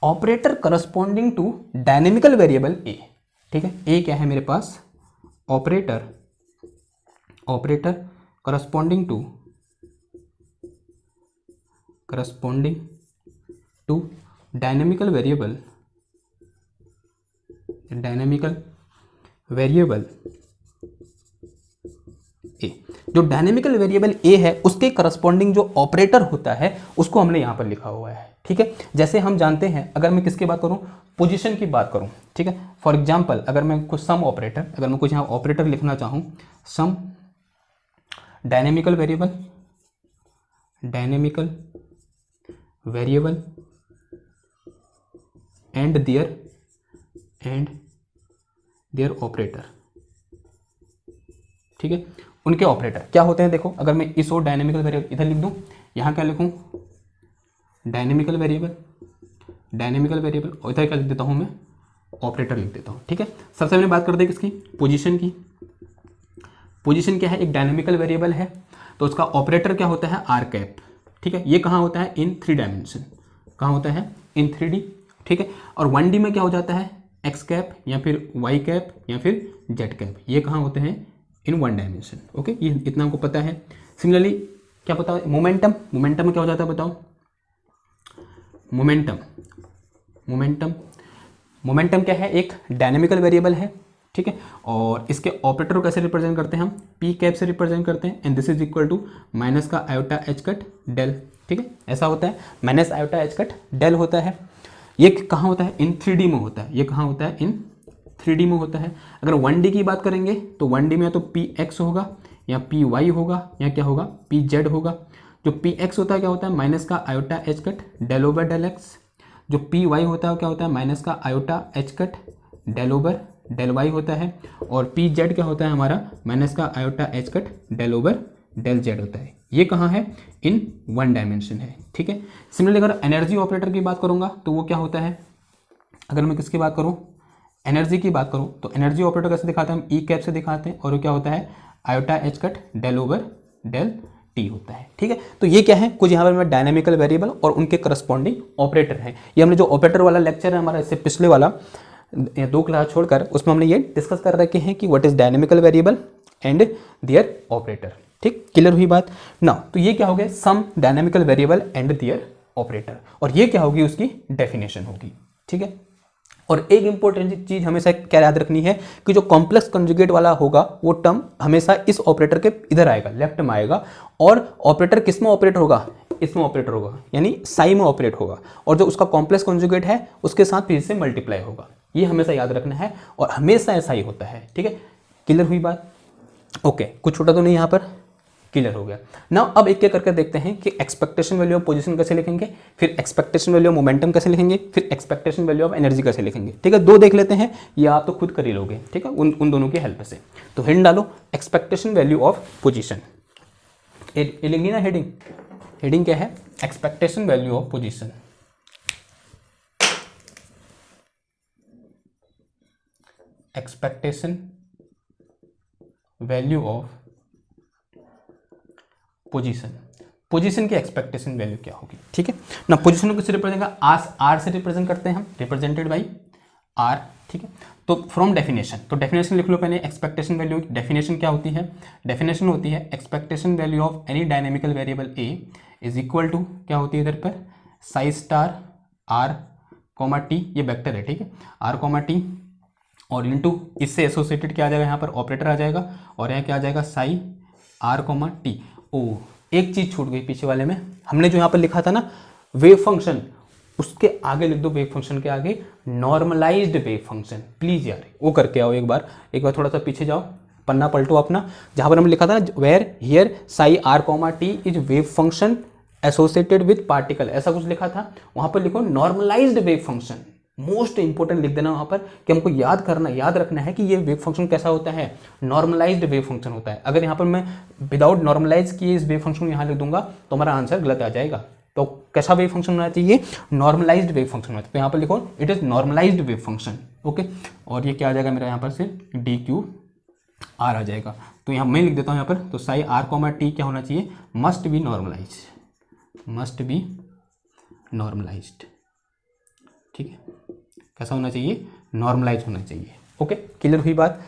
operator corresponding to dynamical variable A, ठीक है। ए क्या है मेरे पास, operator corresponding to dynamical variable A. जो डायनेमिकल वेरिएबल ए है उसके करस्पॉन्डिंग जो ऑपरेटर होता है उसको हमने यहां पर लिखा हुआ है, ठीक है। जैसे हम जानते हैं, अगर मैं किसकी बात करूं, पोजीशन की बात करूं, ठीक है। फॉर एग्जांपल अगर मैं कुछ सम ऑपरेटर, अगर मैं कुछ यहां ऑपरेटर लिखना चाहूं, some dynamical variable and their operator, ठीक है। उनके ऑपरेटर क्या होते हैं, देखो अगर मैं इस और डायनेमिकल वेरिएबल इधर लिख दूं, यहां क्या लिखूं, डायनेमिकल वेरिएबल, और इधर क्या लिख देता हूं मैं, ऑपरेटर लिख देता हूं, ठीक है। सबसे पहले बात करते हैं किसकी, पोजीशन की। पोजीशन क्या है, एक डायनेमिकल वेरिएबल है, तो उसका ऑपरेटर क्या होता है, आर कैप, ठीक है। ये कहाँ होता है, इन 3 डायमेंशन, कहाँ होता है, इन 3D, ठीक है। और 1D में क्या हो जाता है, एक्स कैप या फिर वाई कैप या फिर जेड कैप, ये कहाँ होते हैं, इन 1 डायमेंशन। ओके, ये इतना हमको पता है। सिमिलरली क्या पता है, मोमेंटम में क्या हो जाता है बताओ, मोमेंटम क्या है, एक डायनेमिकल वेरिएबल है, ठीक है। और इसके ऑपरेटर को कैसे रिप्रेजेंट करते हैं हम, पी कैप से रिप्रेजेंट करते हैं, and this is equal to minus का आयोटा एच कट डेल, ठीक है। ऐसा होता है, minus iota H cut del होता है। ये कहाँ होता है, इन 3D में होता है, ये कहाँ होता है, इन 3D में होता है। अगर 1D की बात करेंगे तो 1D में तो पी एक्स होगा या पी वाई होगा या क्या होगा, पी जेड होगा। जो पी एक्स होता है क्या होता है, माइनस का iota H cut del over del x. जो पी वाई होता है क्या होता है, माइनस का iota H cut del over del Y होता है। और पी जेड क्या होता है हमारा, माइनस का iota H cut del over del Z होता है। ये कहाँ है, इन 1 डायमेंशन है, ठीक है। सिमिलरली अगर एनर्जी ऑपरेटर की बात करूंगा तो वो क्या होता है, अगर मैं किसकी बात करूं, एनर्जी की बात करूं, तो एनर्जी ऑपरेटर कैसे दिखाते हैं हम, ई कैप से दिखाते हैं, और वो क्या होता है, iota H cut del over del t होता है, ठीक है। तो ये क्या है, कुछ यहाँ पर मैं डायनेमिकल वेरिएबल और उनके करस्पॉन्डिंग ऑपरेटर हैं। ये हमने जो ऑपरेटर वाला लेक्चर है हमारा, इससे पिछले वाला 2 क्लास छोड़कर, उसमें हमने ये डिस्कस कर रखे हैं कि what is dynamical variable and their operator, ठीक, क्लियर हुई बात ना। तो ये क्या हो गया, some dynamical variable and their operator, और ये क्या होगी, उसकी डेफिनेशन होगी, ठीक है। और एक इंपॉर्टेंट चीज हमेशा क्या याद रखनी है कि जो कॉम्प्लेक्स कंजुगेट वाला होगा वो टर्म हमेशा इस ऑपरेटर के इधर आएगा, लेफ्ट में आएगा, और ऑपरेटर किस में ऑपरेट होगा, इसमें ऑपरेटर होगा, यानी साई में ऑपरेट होगा, और जो उसका कॉम्प्लेक्स कंजुगेट है उसके साथ फिर से मल्टीप्लाई होगा। ये हमेशा याद रखना है और हमेशा ऐसा ही होता है। ठीक है, क्लियर हुई बात? ओके, कुछ छोटा तो नहीं यहाँ पर, क्लियर हो गया ना। अब एक एक करके देखते हैं कि एक्सपेक्टेशन वैल्यू ऑफ पोजीशन कैसे लिखेंगे, फिर एक्सपेक्टेशन वैल्यू ऑफ मोमेंटम कैसे लिखेंगे, फिर एक्सपेक्टेशन वैल्यू ऑफ एनर्जी कैसे लिखेंगे। ठीक है, दो देख लेते हैं, ये आप तो खुद कर ही लोगे। ठीक है, उन दोनों की हेल्प से। तो हेडिंग डालो, एक्सपेक्टेशन वैल्यू ऑफ पोजीशन। ये लिखनी ना हेडिंग, हेडिंग क्या है, expectation value of position. Expectation value of position, position की एक्सपेक्टेशन वैल्यू क्या होगी। ठीक है ना, पोजीशन को किससे रिप्रेजेंट करेंगे, आर से रिप्रेजेंट करते हैं हम, रिप्रेजेंटेड बाई आर। ठीक है, तो फ्रॉम डेफिनेशन, तो डेफिनेशन लिख लो पहले। एक्सपेक्टेशन वैल्यू डेफिनेशन क्या होती है, डेफिनेशन होती है expectation value of any dynamical variable A is equal to क्या होती है इधर पर, psi star r comma t, ये वेक्टर है। ठीक है, आर कॉमा टी, और इनटू इससे एसोसिएटेड क्या आ जाएगा, यहाँ पर ऑपरेटर आ जाएगा, और यहाँ क्या आ जाएगा, साई आर कॉमा टी। ओ, एक चीज छूट गई पीछे वाले में, हमने जो यहाँ पर लिखा था ना वेव फंक्शन, उसके आगे लिख दो, वेव फंक्शन के आगे नॉर्मलाइज्ड वेव फंक्शन। प्लीज यार वो करके आओ एक बार थोड़ा सा पीछे जाओ, पन्ना पलटो अपना, जहां पर हमने लिखा था ना where here psi r comma t is wave function associated with particle, ऐसा कुछ लिखा था, वहां पर लिखो normalized wave function. Most important लिख देना वहां पर कि हमको याद रखना है कि ये वेव फंक्शन कैसा होता है, नॉर्मलाइज्ड वेव फंक्शन होता है। अगर यहाँ पर मैं विदाउट नॉर्मलाइज किए इस वेव फंक्शन को यहाँ लिख दूंगा तो हमारा आंसर गलत आ जाएगा। तो कैसा वेव फंक्शन होना चाहिए, नॉर्मलाइज्ड वेव फंक्शन होना चाहिए। तो यहाँ पर लिखो it is normalized wave function. Okay, और ये क्या आ जाएगा मेरा यहाँ पर से डी क्यू आर आ जाएगा। तो यहाँ मैं लिख देता हूँ यहाँ पर, तो साई आर कॉमा टी क्या होना चाहिए, मस्ट बी नॉर्मलाइज्ड। ठीक है, कैसा होना चाहिए, नॉर्मलाइज होना चाहिए। ओके, क्लियर हुई बात?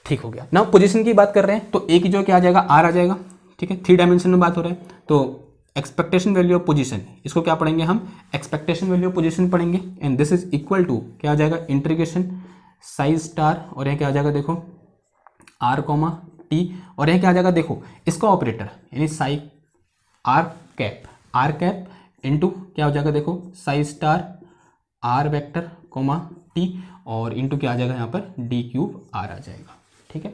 ठीक हो गया ना। पोजीशन की बात कर रहे हैं तो एक जो क्या आ जाएगा, आर आ जाएगा। ठीक है, 3 डायमेंशन में बात हो रहा है, तो एक्सपेक्टेशन वैल्यू ऑफ पोजीशन, इसको क्या पढ़ेंगे हम, एक्सपेक्टेशन वैल्यू ऑफ पोजीशन पढ़ेंगे, and this is equal to क्या आ जाएगा, इंटीग्रेशन साई स्टार, और यह क्या आ जाएगा देखो आर कॉमा टी, और यह क्या आ जाएगा देखो इसका ऑपरेटर यानी साई आर कैप इंटू क्या हो जाएगा देखो psi star r vector comma T, और इंटू क्या आ जाएगा यहाँ पर डी क्यूब आर आ जाएगा। ठीक है,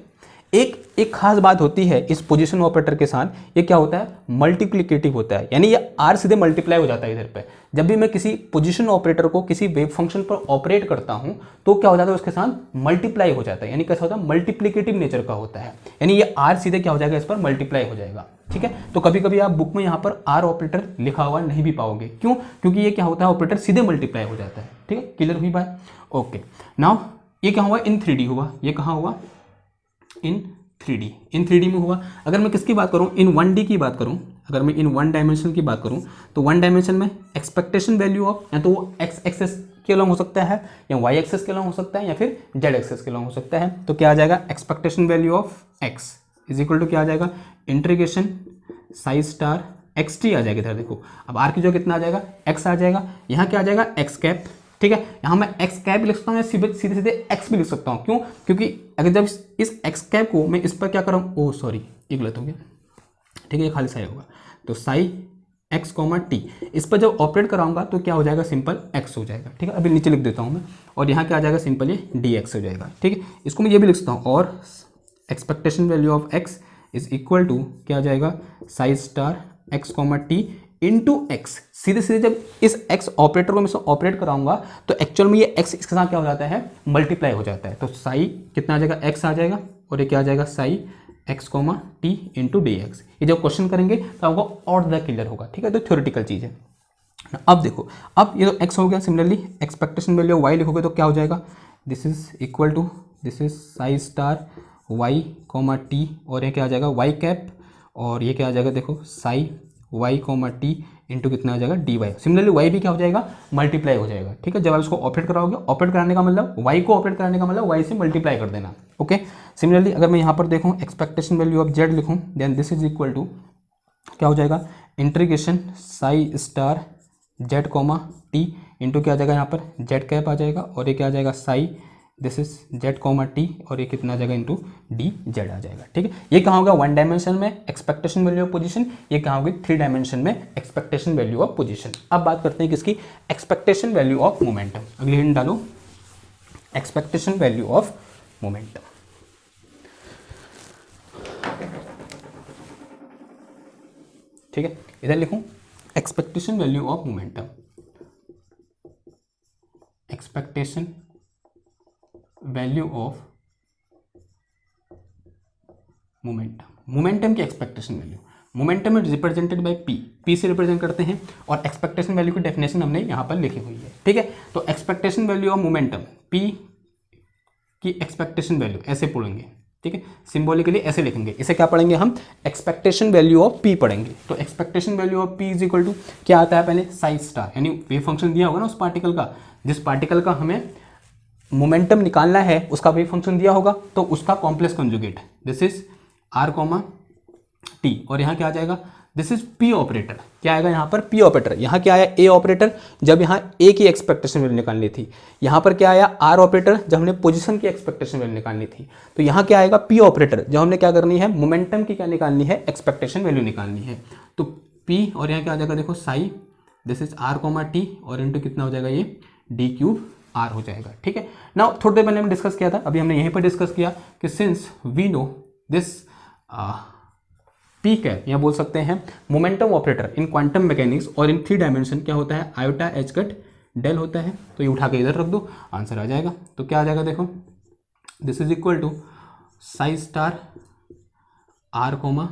एक खास बात होती है इस पोजीशन ऑपरेटर के साथ, ये क्या होता है, मल्टीप्लिकेटिव होता है, यानी ये आर सीधे मल्टीप्लाई हो जाता है इधर पे। जब भी मैं किसी पोजीशन ऑपरेटर को किसी वेव फंक्शन पर ऑपरेट करता हूं तो क्या हो जाता है, उसके साथ मल्टीप्लाई हो जाता है, यानी कैसा होता है, मल्टीप्लिकेटिव नेचर का होता है, यानी ये आर सीधे क्या हो जाएगा, इस पर मल्टीप्लाई हो जाएगा। ठीक है, तो कभी कभी आप बुक में यहाँ पर आर ऑपरेटर लिखा हुआ नहीं भी पाओगे, क्यों, क्योंकि ये क्या होता है, ऑपरेटर सीधे मल्टीप्लाई हो जाता है। ठीक है, क्लियर हुई बात? ओके, नाउ ये क्या हुआ, इन 3D हुआ, ये कहाँ हुआ, इन 3D में हुआ। अगर मैं किसकी बात करूं, इन 1D की बात करूं, अगर मैं इन 1 डायमेंशन की बात करूं तो 1 डायमेंशन में एक्सपेक्टेशन वैल्यू ऑफ, या तो वो एक्स एक्सेस के अलॉन्ग हो सकता है, या वाई एक्सेस के अलॉन्ग हो सकता है, या फिर जेड एक्सेस के अलॉन्ग हो सकता है। तो क्या आ जाएगा, expectation value of x is equal to क्या आ जाएगा, integration psi star X T आ जाएगा। इधर देखो अब आर की जो कितना आ जाएगा, एक्स आ जाएगा, यहाँ क्या आ जाएगा, एक्स कैप। ठीक है, यहाँ मैं एक्स कैप भी लिख सकता हूँ या सीधे सीधे एक्स भी लिख सकता हूँ, क्यों, क्योंकि अगर जब इस एक्स कैप को मैं इस पर क्या करूँ, ओ सॉरी ये गलत हो गया। ठीक है, ये खाली साई होगा, तो साई एक्स कॉमा टी, इस पर जब ऑपरेट कराऊंगा तो क्या हो जाएगा, सिंपल एक्स हो जाएगा। ठीक है, अभी नीचे लिख देता हूँ मैं, और यहाँ क्या आ जाएगा, सिंपल ये डी एक्स हो जाएगा। ठीक है, इसको मैं ये भी लिख सकता हूँ, और expectation value of x is equal to क्या आ जाएगा, psi star x comma T into x. सीधे सीधे जब इस एक्स ऑपरेटर को मैं ऑपरेट कराऊंगा तो एक्चुअल में ये एक्स इसके साथ क्या हो जाता है, मल्टीप्लाई हो जाता है। तो साई कितना आ जाएगा, एक्स आ जाएगा, और ये क्या आ जाएगा, Sai x comma T into D x. ये जब क्वेश्चन करेंगे तो आपको और ज़्यादा क्लियर होगा। ठीक है, तो थ्योरेटिकल चीज़ है। अब देखो, अब ये तो एक्स हो गया, सिमिलरली एक्सपेक्टेशन वैल्यू वाई लिखोगे तो क्या हो जाएगा, this is equal to this is psi star y comma T, और ये क्या आ जाएगा, वाई कैप, और ये क्या आ जाएगा देखो psi Y comma T into कितना आ जाएगा, डी वाई। सिमिलरली वाई भी क्या हो जाएगा, मल्टीप्लाई हो जाएगा। ठीक है, जब आप इसको ऑपरेट कराओगे, ऑपरेट कराने का मतलब वाई को ऑपरेट कराने का मतलब वाई से मल्टीप्लाई कर देना। ओके, सिमिलरली अगर मैं यहाँ पर देखूँ एक्सपेक्टेशन वैल्यू ऑफ जेड लिखूँ, then this is equal to क्या हो जाएगा, integration psi star Z comma T into क्या आ जाएगा यहाँ पर जेड कैप आ जाएगा और ये क्या आ जाएगा Sai this is Z comma T और ये कितना आ जाएगा इंटू डी जेड आ जाएगा। ठीक है, ये कहाँ होगा 1 डायमेंशन में एक्सपेक्टेशन वैल्यू ऑफ पोजीशन, ये कहाँ होगी 3 डायमेंशन में एक्सपेक्टेशन वैल्यू ऑफ पोजीशन। अब बात करते हैं किसकी, एक्सपेक्टेशन वैल्यू ऑफ मोमेंटम। अगली हिंट डालो, एक्सपेक्टेशन वैल्यू ऑफ मोमेंटम। ठीक है, इधर लिखूं expectation value of momentum, expectation value of momentum. Momentum की expectation value, momentum is represented by P, P से रिप्रेजेंट करते हैं और एक्सपेक्टेशन वैल्यू की डेफिनेशन हमने यहाँ पर लिखी हुई है। ठीक है, तो expectation value of momentum, P की एक्सपेक्टेशन वैल्यू ऐसे पढ़ेंगे। ठीक है, सिंबॉलिकली ऐसे लिखेंगे, इसे क्या पढ़ेंगे हम, एक्सपेक्टेशन वैल्यू ऑफ पी पढ़ेंगे। तो expectation value of P is equal to क्या आता है, पहले साई स्टार, यानी वेव फंक्शन दिया होगा ना उस पार्टिकल का, जिस पार्टिकल का हमें मोमेंटम निकालना है उसका वेव फंक्शन दिया होगा, तो उसका complex conjugate, this is are comma T, और यहाँ क्या आ जाएगा, दिस इज पी ऑपरेटर, क्या आएगा यहाँ पर पी ऑपरेटर। यहाँ क्या आया ए ऑपरेटर, जब यहाँ ए की एक्सपेक्टेशन वैल्यू निकालनी थी। यहाँ पर क्या आया आर ऑपरेटर, जब हमने पोजीशन की एक्सपेक्टेशन वैल्यू निकालनी थी। तो यहाँ क्या आएगा पी ऑपरेटर, जब हमने क्या करनी है, मोमेंटम की क्या निकालनी है, एक्सपेक्टेशन वैल्यू निकालनी है। तो पी और यहाँ क्या आ जाएगा, देखो Sai this is are comma T और इंटू कितना हो जाएगा, ये डी क्यूब आर हो जाएगा। ठीक है, नाउ थोड़ी देर पहले हमने डिस्कस किया था, अभी हमने यहीं पर डिस्कस किया कि since we know this P cap, या बोल सकते हैं momentum operator in quantum mechanics और इन 3 डायमेंशन क्या होता है, आयोटा एच कट डेल होता है। तो ये उठा के इधर रख दो, आंसर आ जाएगा। तो क्या आ जाएगा, देखो this is equal to psi star are comma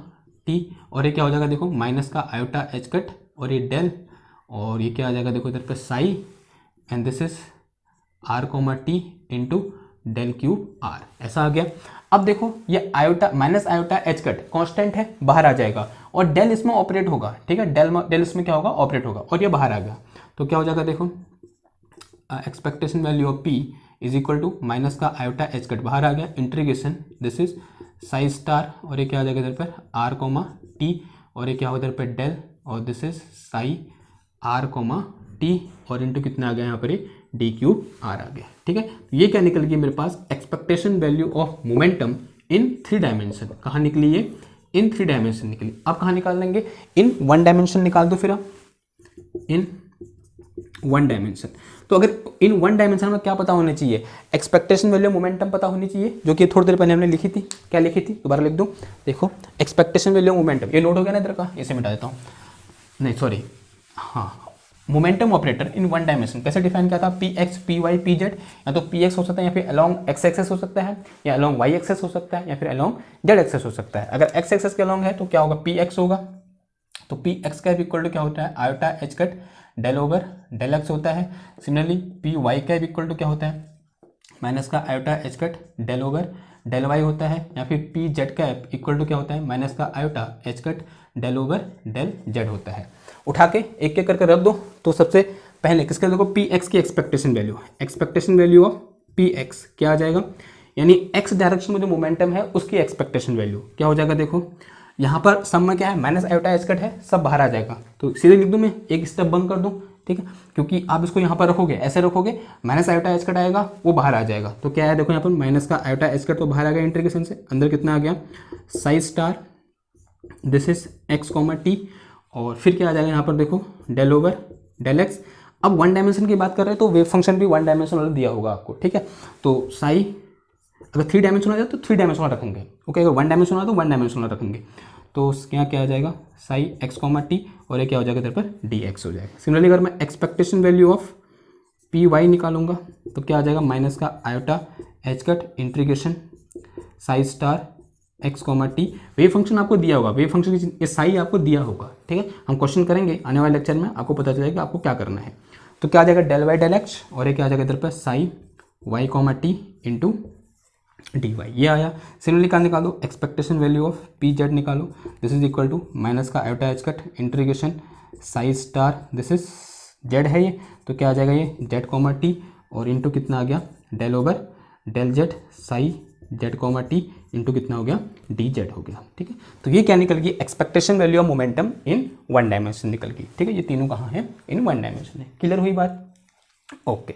T और ये क्या हो जाएगा, देखो माइनस का आयोटा एच कट और ये डेल और ये क्या आ जाएगा, देखो इधर पे psi and this is R comma T into del cube R, ऐसा आ गया। अब देखो ये iota minus iota H cut constant है, बाहर आ जाएगा और डेल इसमें ऑपरेट होगा। ठीक है, डेल इसमें क्या होगा, ऑपरेट होगा और ये बाहर आ गया। तो क्या हो जाएगा, देखो expectation value of P is equal to minus का आयोटा एच कट बाहर आ गया, integration this is psi star और ये क्या आ जाएगा इधर पर आर कोमा टी और ये क्या होगा इधर पर डेल और this is psi R comma T और इंटू कितना आ गया यहाँ पर डी क्यूब आर आ गया। ठीक है, ये क्या निकल गई मेरे पास, expectation value of momentum in 3 dimension. कहाँ निकली ये, इन 3 डायमेंशन निकली। अब कहाँ निकाल लेंगे, इन 1 डायमेंशन निकाल दो फिर आप, इन 1 डायमेंशन। तो अगर इन 1 डायमेंशन में क्या पता होना चाहिए, एक्सपेक्टेशन वैल्यू मोमेंटम पता होनी चाहिए, जो कि थोड़ी देर पहले हमने लिखी थी। क्या लिखी थी, दोबारा लिख दूँ, देखो एक्सपेक्टेशन वैल्यू मोमेंटम, ये नोट हो गया ना इधर का, इसे मिटा देता हूँ, नहीं सॉरी, हाँ मोमेंटम ऑपरेटर इन 1 डायमेंशन कैसे डिफाइन किया था, P X P Y P Z, या तो पी एक्स हो सकता है या फिर अलॉन्ग एक्स एक्सेस हो सकता है या अलॉन्ग वाई एक्सेस हो सकता है या फिर अलॉन्ग जेड एक्सेस हो सकता है। अगर एक्स एक्सेस के अलॉन्ग है तो क्या होगा, पी एक्स होगा। तो पी एक्स का इक्वल टू क्या होता है, iota H cut del over del X होता है। सिमिलरली पी वाई का इक्वल टू क्या होता है, माइनस का iota H cut del over del Y होता है, या फिर पी जेड का इक्वल टू क्या होता है, माइनस का iota H cut del over del Z होता है। उठा के एक एक करके रख दो। तो सबसे पहले किसके, देखो पी एक्स की expectation value, expectation value of P x क्या आ जाएगा, यानी एक्स डायरेक्शन में जो मोमेंटम है उसकी एक्सपेक्टेशन वैल्यू क्या हो जाएगा, देखो यहाँ पर सब में क्या है, माइनस आयोटा एच कट है, सब बाहर आ जाएगा। तो सीधे लिख दूँ मैं, एक स्टेप बंद कर दूँ। ठीक है, क्योंकि आप इसको यहाँ पर रखोगे, ऐसे रखोगे, माइनस आयोटा एच कट आएगा, वो बाहर आ जाएगा। तो क्या है, देखो यहाँ पर माइनस का आयोटा एच कट तो बाहर आ गया इंटीग्रेशन से, अंदर कितना आ गया, Sai star this is x comma T और फिर क्या आ जाएगा यहाँ पर, देखो डेल ओवर डेल एक्स। अब 1 डायमेंशन की बात कर रहे हैं तो वेव फंक्शन भी 1 डायमेंशन वाला दिया होगा आपको। ठीक है, तो साई अगर 3 डायमेंशन हो जाए तो 3 डायमेंशन वाला रखेंगे। ओके, अगर 1 डायमेंशन हो तो 1 डायमेंशन वाला रखेंगे। तो क्या आ जाएगा, साई एक्स कॉमा टी और ये क्या हो जाएगा इधर पर डी एक्स हो जाएगा। सिमिलरली अगर मैं expectation value of P Y निकालूंगा तो क्या आ जाएगा, माइनस का iota H cut integration psi star x comma T. Wave function आपको दिया होगा, वेव फंक्शन की ये साई आपको दिया होगा। ठीक है, हम क्वेश्चन करेंगे आने वाले लेक्चर में, आपको पता चलेगा आपको क्या करना है। तो क्या आ जाएगा, डेल वाई डेल एक्स और ये क्या आ जाएगा इधर पर psi Y comma T into D Y, ये आया। सिमिलरली क्या निकालो, expectation value of P Z निकालो, this is equal to minus का iota H cut integration psi star this is Z है ये, तो क्या आ जाएगा ये जेड कॉमा टी और इंटू कितना आ गया, del over del Z psi Z comma T into कितना हो गया, डी जेड हो गया। ठीक है, तो ये क्या निकल गई, expectation value of momentum in one dimension निकल गई। ठीक है, ये तीनों कहाँ हैं, इन वन डायमेंशन है। क्लियर हुई बात? ओके,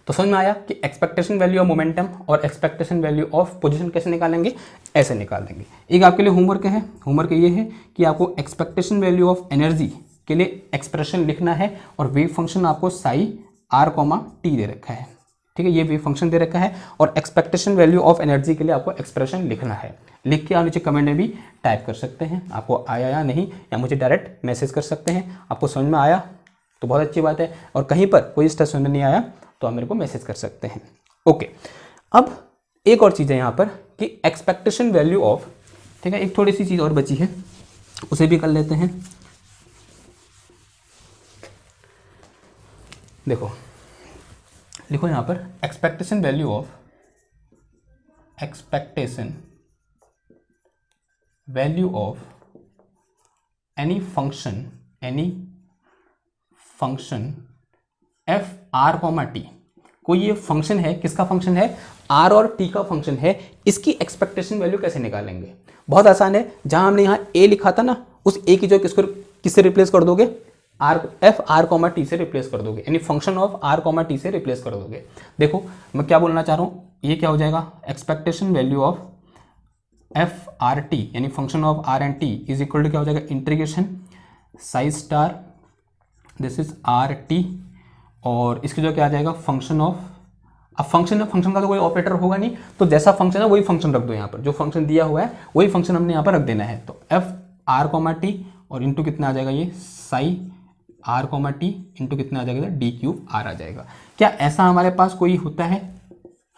तो समझ में आया कि एक्सपेक्टेशन वैल्यू ऑफ मोमेंटम और एक्सपेक्टेशन वैल्यू ऑफ पोजीशन कैसे निकालेंगे, ऐसे निकालेंगे। एक आपके लिए होमवर्क है, होमवर्क ये है कि आपको एक्सपेक्टेशन वैल्यू ऑफ एनर्जी के लिए एक्सप्रेशन लिखना है और वेव फंक्शन आपको साई आर कॉमा टी दे रखा है। ठीक है, ये वेव फंक्शन दे रखा है और एक्सपेक्टेशन वैल्यू ऑफ एनर्जी के लिए आपको एक्सप्रेशन लिखना है। लिख के आप नीचे कमेंट में भी टाइप कर सकते हैं आपको आया या नहीं, या मुझे डायरेक्ट मैसेज कर सकते हैं। आपको समझ में आया तो बहुत अच्छी बात है, और कहीं पर कोई स्टेप समझ में नहीं आया तो आप मेरे को मैसेज कर सकते हैं। ओके, अब एक और चीज़ है यहाँ पर कि एक्सपेक्टेशन वैल्यू ऑफ, ठीक है, एक थोड़ी सी चीज़ और बची है, उसे भी कर लेते हैं। देखो लिखो यहाँ पर expectation value of any function F R comma T. कोई ये फंक्शन है, किसका फंक्शन है, आर और टी का फंक्शन है, इसकी एक्सपेक्टेशन वैल्यू कैसे निकालेंगे? बहुत आसान है, जहां हमने यहाँ ए लिखा था ना, उस ए की जो किससे रिप्लेस कर दोगे, एफ आर कॉमा टी से रिप्लेस कर दोगे, यानी function of are comma T से रिप्लेस कर दोगे। देखो मैं क्या बोलना चाह रहा हूँ, ये क्या हो जाएगा, expectation value of F R T यानी function of R and T is equal to क्या हो जाएगा, integration psi star this is R T, और इसकी जो क्या आ जाएगा, फंक्शन ऑफ, अब फंक्शन का तो कोई ऑपरेटर होगा नहीं, तो जैसा फंक्शन है वही फंक्शन रख दो यहाँ पर, जो फंक्शन दिया हुआ है वही फंक्शन हमने यहाँ पर रख देना है। तो एफ आर कॉमा टी और इंटू कितना आ जाएगा, ये psi r comma T into कितना आ जाएगा, डी क्यूब आर आ जाएगा। क्या ऐसा हमारे पास कोई होता है?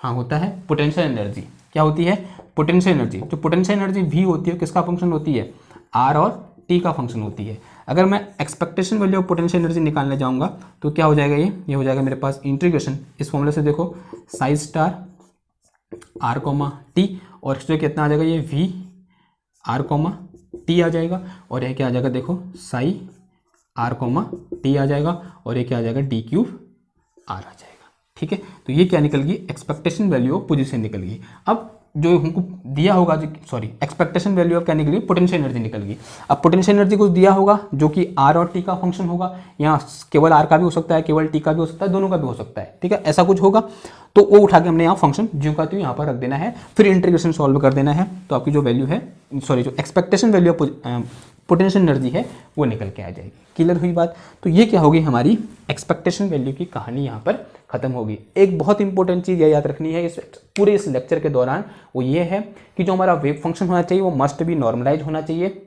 हाँ होता है, पोटेंशियल एनर्जी। क्या होती है, पोटेंशियल एनर्जी। जो पोटेंशियल एनर्जी भी होती है किसका फंक्शन होती है, आर और टी का फंक्शन होती है। अगर मैं expectation value of potential energy निकालने जाऊंगा तो क्या हो जाएगा, ये हो जाएगा मेरे पास इंटीग्रेशन, इस फॉर्मूले से देखो psi star r comma T, और इसमें कितना आ जाएगा, ये वी आर कॉमा टी आ जाएगा, और ये क्या आ जाएगा, देखो साई आर कॉमा टी आ जाएगा, और ये क्या आ जाएगा, डी क्यूब आर आ जाएगा। ठीक है, तो ये क्या निकल गई, एक्सपेक्टेशन वैल्यू ऑफ पोजीशन निकल गई। अब जो हमको दिया होगा, एक्सपेक्टेशन वैल्यू ऑफ क्या निकली, पोटेंशियल एनर्जी निकल गई। अब पोटेंशियल एनर्जी कुछ दिया होगा जो कि आर और टी का फंक्शन होगा, यहाँ केवल आर का भी हो सकता है, केवल टी का भी हो सकता है, दोनों का भी हो सकता है। ठीक है, ऐसा कुछ होगा तो वो उठा के हमने यहाँ फंक्शन जो का तो यहाँ पर रख देना है, फिर इंटीग्रेशन सॉल्व कर देना है, तो आपकी जो वैल्यू है, जो expectation value of potential energy है वो निकल के आ जाएगी। क्लियर हुई बात? तो ये क्या होगी, हमारी एक्सपेक्टेशन वैल्यू की कहानी यहाँ पर खत्म होगी। एक बहुत इंपॉर्टेंट चीज़ याद रखनी है इस लेक्चर के दौरान, वो ये है कि जो हमारा वेव फंक्शन होना चाहिए वो मस्ट बी नॉर्मलाइज होना चाहिए,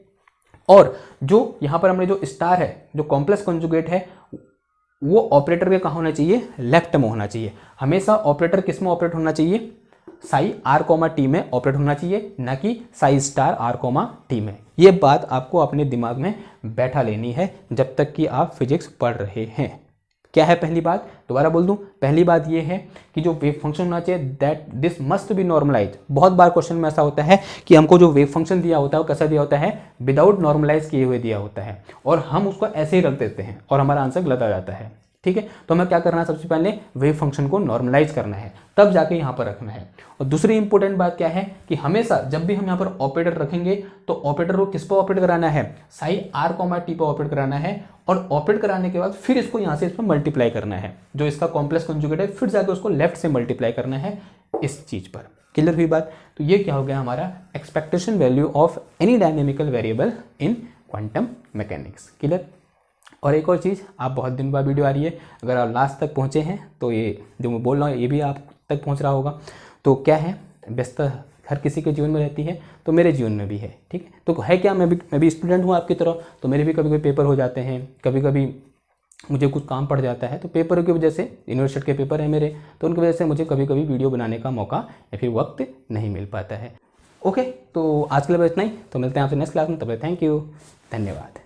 और जो यहाँ पर हमने जो स्टार है, जो कॉम्प्लेक्स कॉन्जुगेट है, वो ऑपरेटर के कहाँ होना चाहिए, लेफ्ट में होना चाहिए। हमेशा ऑपरेटर किस में ऑपरेट होना चाहिए, साई आर कॉमा टी में ऑपरेट होना चाहिए, ना कि Sai star r comma T में। ये बात आपको अपने दिमाग में बैठा लेनी है जब तक कि आप फिजिक्स पढ़ रहे हैं। क्या है पहली बात, दोबारा बोल दूं, पहली बात ये है कि जो वेव फंक्शन होना चाहिए that this must be normalise. बहुत बार क्वेश्चन में ऐसा होता है कि हमको जो वेव फंक्शन दिया होता है वो कैसा दिया होता है, विदाउट नॉर्मलाइज किए हुए दिया होता है, और हम उसको ऐसे ही रख देते हैं और हमारा आंसर गलत आ जाता है। ठीक है, तो हमें क्या करना है, सबसे पहले वेव फंक्शन को नॉर्मलाइज करना है, तब जाके यहाँ पर रखना है। और दूसरी इंपॉर्टेंट बात क्या है कि हमेशा जब भी हम यहाँ पर ऑपरेटर रखेंगे तो ऑपरेटर को किस पर ऑपरेट कराना है, साई आर कॉमा टी पर ऑपरेट कराना है, और ऑपरेट कराने के बाद फिर इसको यहाँ से इस पर मल्टीप्लाई करना है, जो इसका कॉम्प्लेक्स कॉन्जुगेट है, फिर जाकर उसको लेफ्ट से मल्टीप्लाई करना है इस चीज़ पर। क्लियर हुई बात? तो ये क्या हो गया हमारा expectation value of any dynamical variable in quantum mechanics. Clear? और एक और चीज़, आप बहुत दिन बाद वीडियो आ रही है, अगर आप लास्ट तक पहुँचे हैं तो ये जो मैं बोल रहा हूँ ये भी आप तक पहुँच रहा होगा। तो क्या है, व्यस्तता हर किसी के जीवन में रहती है, तो मेरे जीवन में भी है। ठीक है, तो है क्या, मैं भी स्टूडेंट हूँ आपकी तरह, तो मेरे भी कभी कभी पेपर हो जाते हैं, कभी कभी मुझे कुछ काम पड़ जाता है, तो पेपर की वजह से, यूनिवर्सिटी के पेपर है मेरे, तो उनकी वजह से मुझे कभी कभी वीडियो बनाने का मौका या फिर वक्त नहीं मिल पाता है। ओके, तो आज के लिए बस इतना ही, तो मिलते हैं आपसे नेक्स्ट क्लास में, तब तक थैंक यू, धन्यवाद।